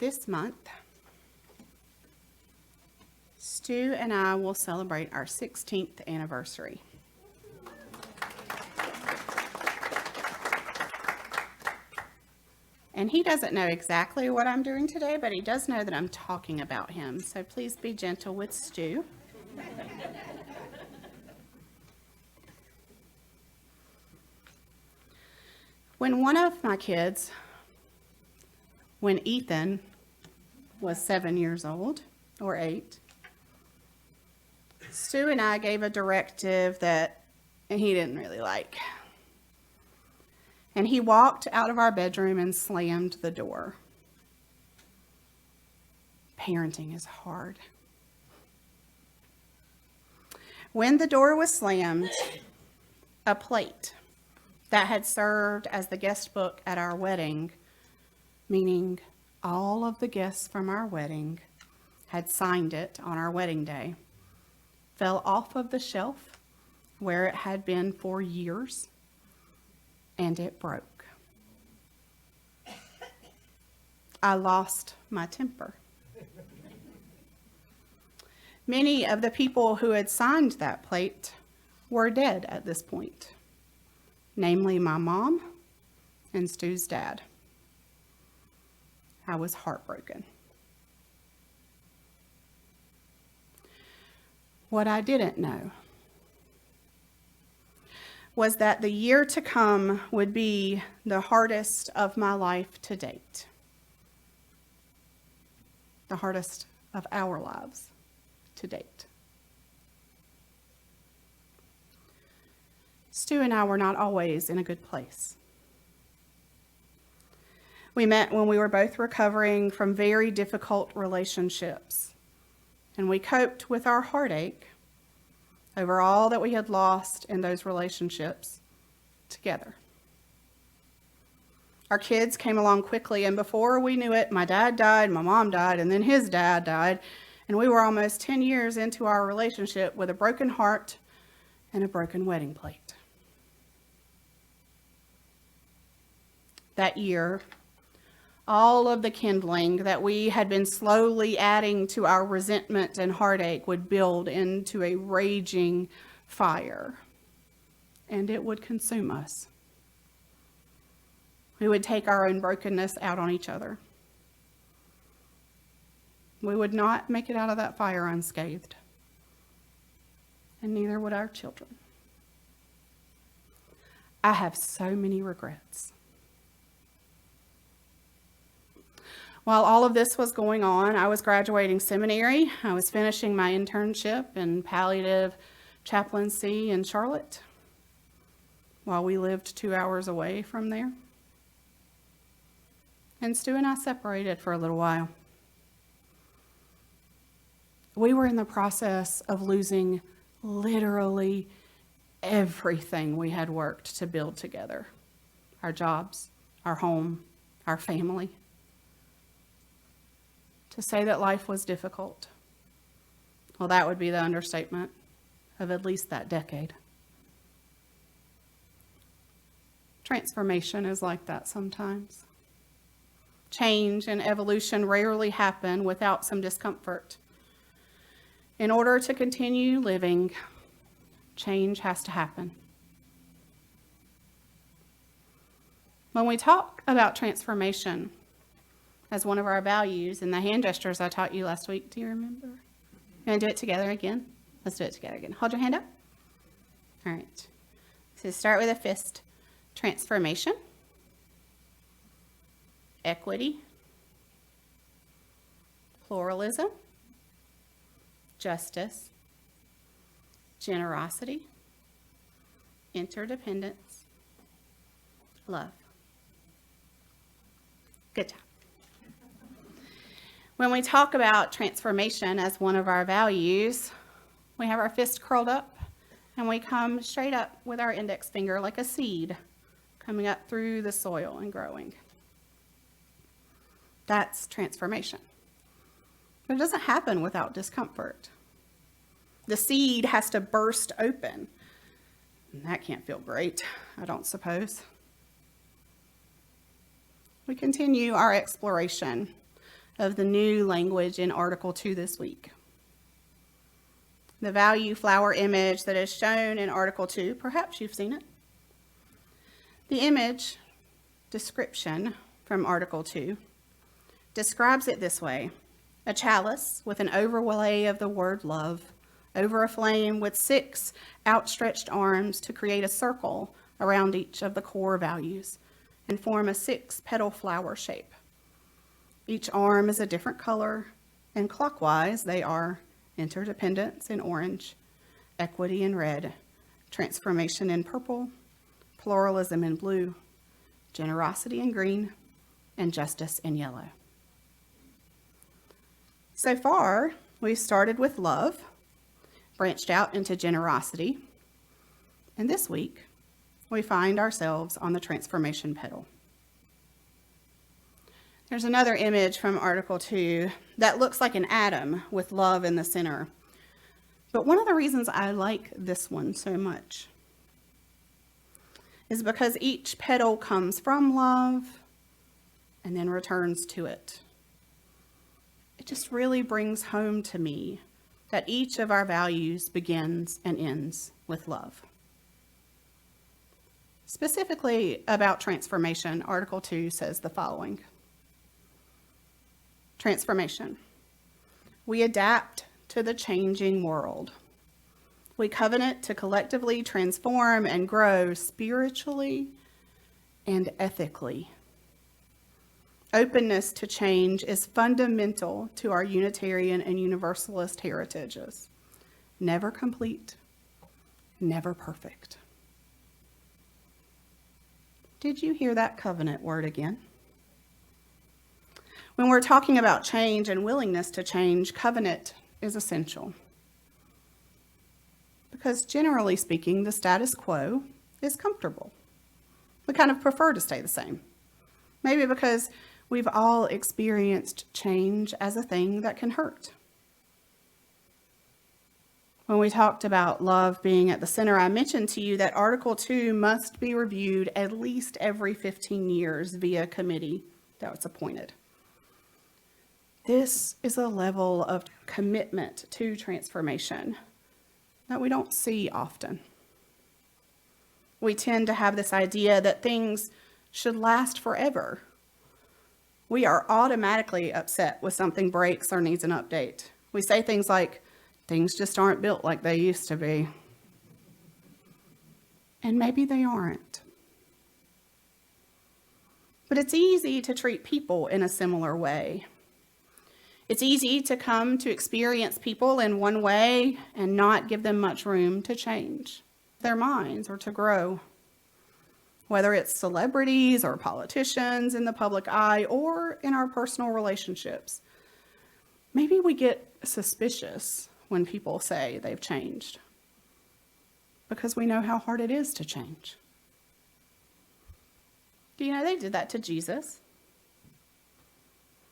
This month, Stu and I will celebrate our 16th anniversary. And he doesn't know exactly what I'm doing today, but he does know that I'm talking about him. So please be gentle with Stu. When one of my kids, when Ethan was 7 years old, or 8, Stu and I gave a directive that he didn't really like. And he walked out of our bedroom and slammed the door. Parenting is hard. When the door was slammed, a plate that had served as the guest book at our wedding, meaning all of the guests from our wedding had signed it on our wedding day, fell off of the shelf where it had been for years, and it broke. I lost my temper. Many of the people who had signed that plate were dead at this point, namely my mom and Stu's dad. I was heartbroken. What I didn't know was that the year to come would be the hardest of my life to date. The hardest of our lives to date. Stu and I were not always in a good place. We met when we were both recovering from very difficult relationships, and we coped with our heartache over all that we had lost in those relationships together. Our kids came along quickly, and before we knew it, my dad died, my mom died, and then his dad died, and we were almost 10 years into our relationship with a broken heart and a broken wedding plate. That year, all of the kindling that we had been slowly adding to our resentment and heartache would build into a raging fire, and it would consume us. We would take our own brokenness out on each other. We would not make it out of that fire unscathed, and neither would our children. I have so many regrets. While all of this was going on, I was graduating seminary. I was finishing my internship in palliative chaplaincy in Charlotte, while we lived 2 hours away from there. And Stu and I separated for a little while. We were in the process of losing literally everything we had worked to build together. Our jobs, our home, our family. To say that life was difficult, well, that would be the understatement of at least that decade. Transformation is like that sometimes. Change and evolution rarely happen without some discomfort. In order to continue living, change has to happen. When we talk about transformation as one of our values in the hand gestures I taught you last week, do you remember? You want to do it together again? Let's do it together again. Hold your hand up. All right. So start with a fist. Transformation, equity, pluralism, justice, generosity, interdependence, love. Good job. When we talk about transformation as one of our values, we have our fist curled up and we come straight up with our index finger like a seed coming up through the soil and growing. That's transformation. But it doesn't happen without discomfort. The seed has to burst open. And that can't feel great, I don't suppose. We continue our exploration of the new language in Article 2 this week. The value flower image that is shown in Article 2, perhaps you've seen it. The image description from Article 2 describes it this way: a chalice with an overlay of the word love over a flame with 6 outstretched arms to create a circle around each of the core values and form a 6-petal flower shape. Each arm is a different color, and clockwise they are interdependence in orange, equity in red, transformation in purple, pluralism in blue, generosity in green, and justice in yellow. So far, we've started with love, branched out into generosity, and this week, we find ourselves on the transformation petal. There's another image from Article 2 that looks like an atom with love in the center. But one of the reasons I like this one so much is because each petal comes from love and then returns to it. It just really brings home to me that each of our values begins and ends with love. Specifically about transformation, Article 2 says the following. Transformation. We adapt to the changing world. We covenant to collectively transform and grow spiritually and ethically. Openness to change is fundamental to our Unitarian and Universalist heritages. Never complete, never perfect. Did you hear that covenant word again? When we're talking about change and willingness to change, covenant is essential. Because generally speaking, the status quo is comfortable. We kind of prefer to stay the same. Maybe because we've all experienced change as a thing that can hurt. When we talked about love being at the center, I mentioned to you that Article 2 must be reviewed at least every 15 years via committee that was appointed. This is a level of commitment to transformation that we don't see often. We tend to have this idea that things should last forever. We are automatically upset when something breaks or needs an update. We say things like, things just aren't built like they used to be. And maybe they aren't. But it's easy to treat people in a similar way. It's easy to come to experience people in one way and not give them much room to change their minds or to grow. Whether it's celebrities or politicians in the public eye or in our personal relationships. Maybe we get suspicious when people say they've changed because we know how hard it is to change. Do you know they did that to Jesus?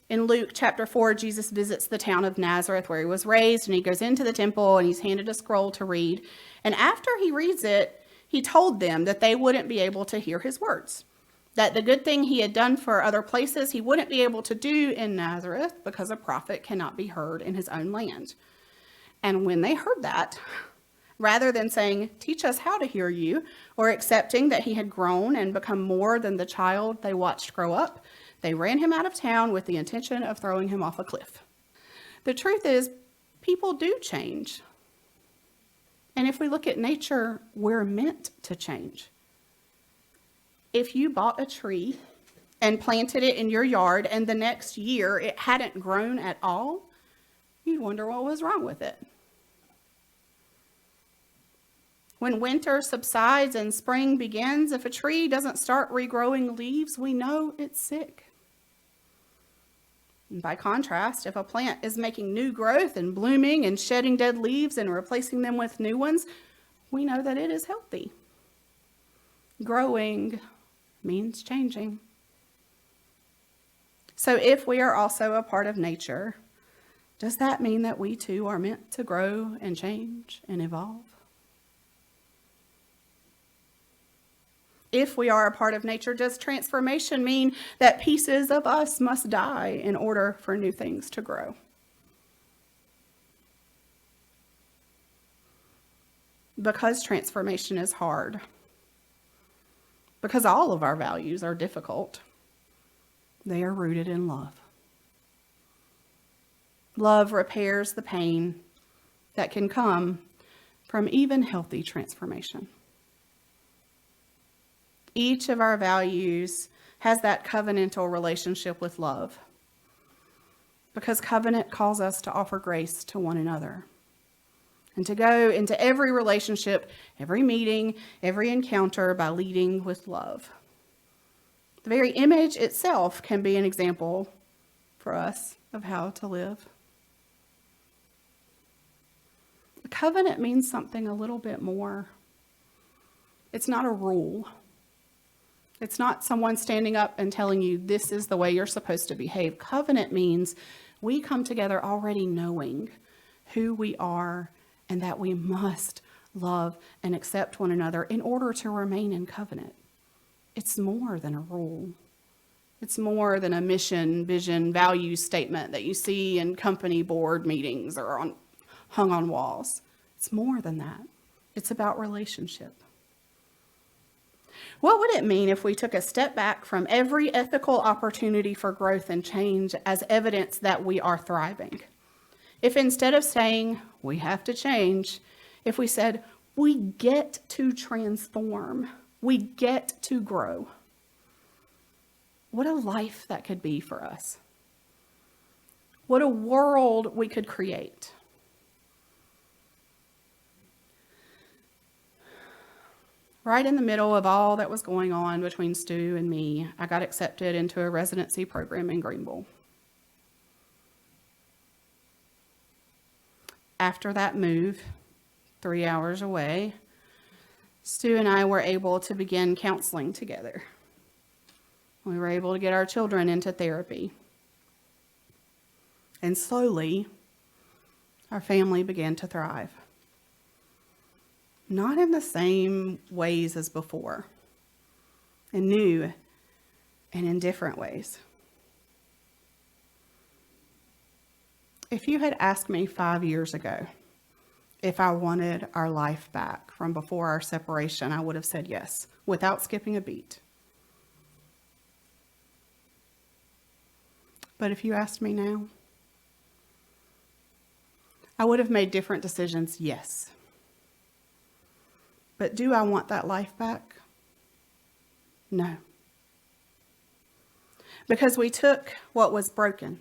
In Luke chapter 4, Jesus visits the town of Nazareth where he was raised, and he goes into the temple and he's handed a scroll to read. And after he reads it, he told them that they wouldn't be able to hear his words, that the good thing he had done for other places he wouldn't be able to do in Nazareth because a prophet cannot be heard in his own land. And when they heard that, rather than saying, teach us how to hear you, or accepting that he had grown and become more than the child they watched grow up, they ran him out of town with the intention of throwing him off a cliff. The truth is, people do change. And if we look at nature, we're meant to change. If you bought a tree and planted it in your yard and the next year it hadn't grown at all, you'd wonder what was wrong with it. When winter subsides and spring begins, if a tree doesn't start regrowing leaves, we know it's sick. And by contrast, if a plant is making new growth and blooming and shedding dead leaves and replacing them with new ones, we know that it is healthy. Growing means changing. So if we are also a part of nature, does that mean that we too are meant to grow and change and evolve? If we are a part of nature, does transformation mean that pieces of us must die in order for new things to grow? Because transformation is hard. Because all of our values are difficult. They are rooted in love. Love repairs the pain that can come from even healthy transformation. Each of our values has that covenantal relationship with love, because covenant calls us to offer grace to one another and to go into every relationship, every meeting, every encounter by leading with love. The very image itself can be an example for us of how to live. A covenant means something a little bit more. It's not a rule. It's not someone standing up and telling you this is the way you're supposed to behave. Covenant means we come together already knowing who we are and that we must love and accept one another in order to remain in covenant. It's more than a rule. It's more than a mission, vision, value statement that you see in company board meetings or hung on walls. It's more than that. It's about relationship. What would it mean if we took a step back from every ethical opportunity for growth and change as evidence that we are thriving? If instead of saying, we have to change, if we said, we get to transform, we get to grow. What a life that could be for us. What a world we could create. Right in the middle of all that was going on between Stu and me, I got accepted into a residency program in Greenville. After that move, 3 hours away, Stu and I were able to begin counseling together. We were able to get our children into therapy. And slowly, our family began to thrive. Not in the same ways as before, in new and in different ways. If you had asked me 5 years ago if I wanted our life back from before our separation, I would have said yes, without skipping a beat. But if you asked me now, I would have made different decisions, yes. But do I want that life back? No. Because we took what was broken.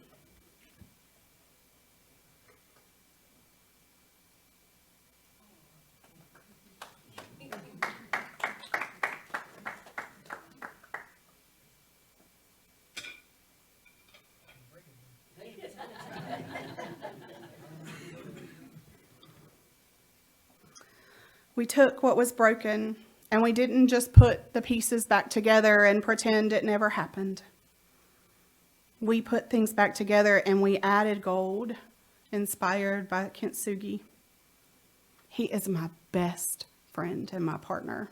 We took what was broken and we didn't just put the pieces back together and pretend it never happened. We put things back together and we added gold, inspired by Kintsugi. He is my best friend and my partner.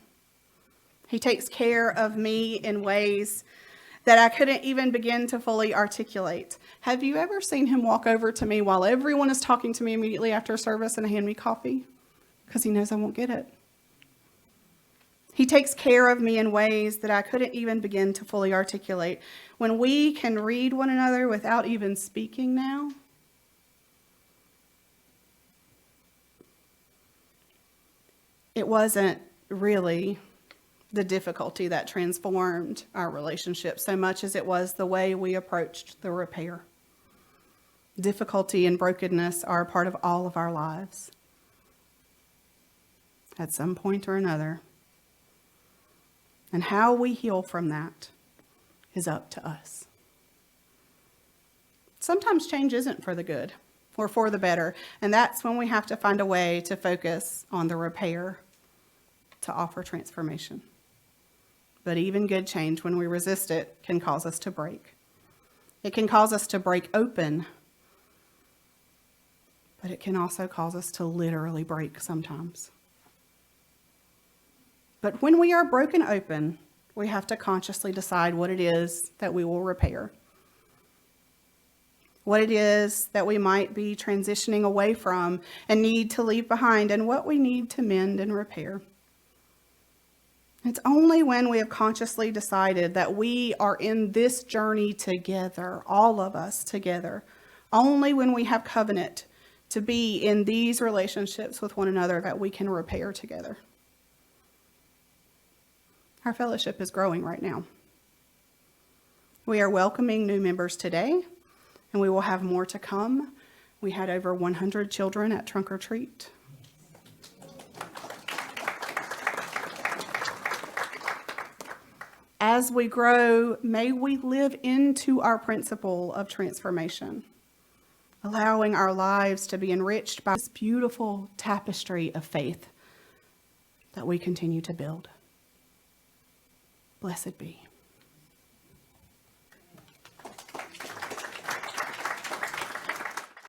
He takes care of me in ways that I couldn't even begin to fully articulate. Have you ever seen him walk over to me while everyone is talking to me immediately after service and hand me coffee? Because he knows I won't get it. He takes care of me in ways that I couldn't even begin to fully articulate. When we can read one another without even speaking now, it wasn't really the difficulty that transformed our relationship so much as it was the way we approached the repair. Difficulty and brokenness are a part of all of our lives at some point or another. And how we heal from that is up to us. Sometimes change isn't for the good or for the better, and that's when we have to find a way to focus on the repair to offer transformation. But even good change, when we resist it, can cause us to break. It can cause us to break open, but it can also cause us to literally break sometimes. But when we are broken open we have to consciously decide what it is that we will repair, what it is that we might be transitioning away from and need to leave behind, and what we need to mend and repair. It's only when we have consciously decided that we are in this journey together, all of us together, only when we have covenant to be in these relationships with one another, that we can repair together. Our fellowship is growing right now. We are welcoming new members today, and we will have more to come. We had over 100 children at Trunk or Treat. As we grow, may we live into our principle of transformation, allowing our lives to be enriched by this beautiful tapestry of faith that we continue to build. Blessed be.